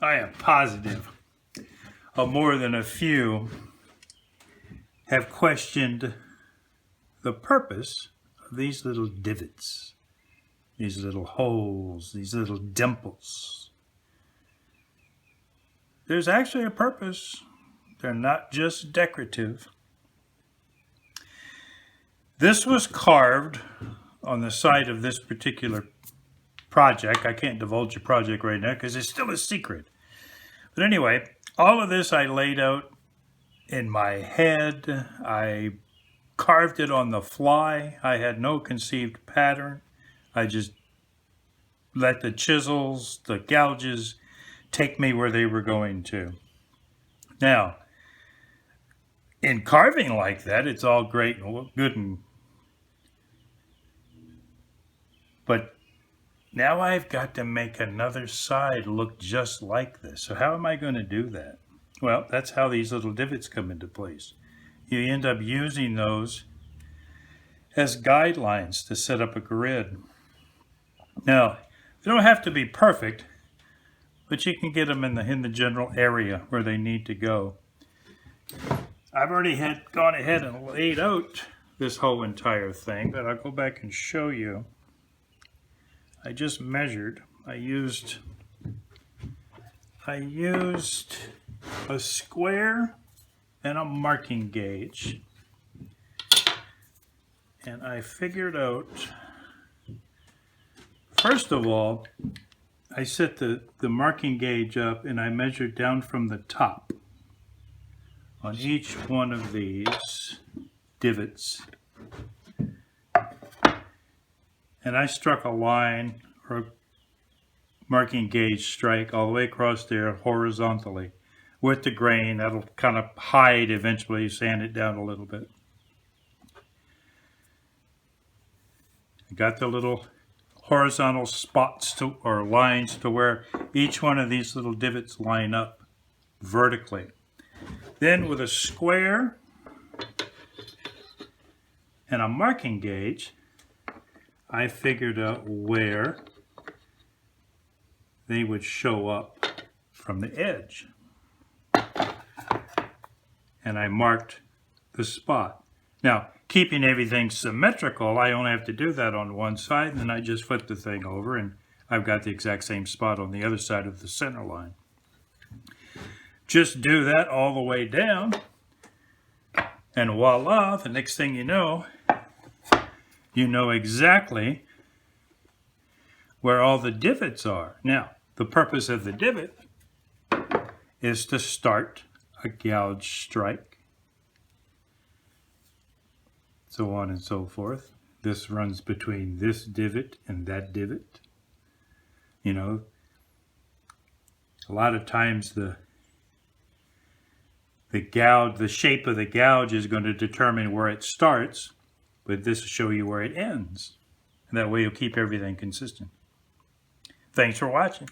I am positive more than a few have questioned the purpose of these little divots, these little holes, these little dimples. There's actually a purpose. They're not just decorative. This was carved on the side of this particular project. I can't divulge the project right now because it's still a secret. But anyway, all of this I laid out in my head. I carved it on the fly. I had no conceived pattern. I just let the chisels, the gouges, take me where they were going to. Now, in carving like that, it's all great and good, but now I've got to make another side look just like this. So how am I going to do that? Well, that's how these little divots come into place. You end up using those as guidelines to set up a grid. Now, they don't have to be perfect, but you can get them in the general area where they need to go. I've already gone ahead and laid out this whole entire thing, but I'll go back and show you. I just measured. I used a square and a marking gauge, and I figured out, first of all, I set the marking gauge up and I measured down from the top on each one of these divots. And I struck a line or a marking gauge strike all the way across there horizontally with the grain. That'll kind of hide eventually, sand it down a little bit. I got the little horizontal spots or lines to where each one of these little divots line up vertically. Then with a square and a marking gauge, I figured out where they would show up from the edge. And I marked the spot. Now, keeping everything symmetrical, I only have to do that on one side, and then I just flip the thing over and I've got the exact same spot on the other side of the center line. Just do that all the way down, and voila, the next thing you know exactly where all the divots are. Now, the purpose of the divot is to start a gouge strike, so on and so forth. This runs between this divot and that divot. You know, a lot of times the shape of the gouge is going to determine where it starts, but this will show you where it ends. And that way you'll keep everything consistent. Thanks for watching.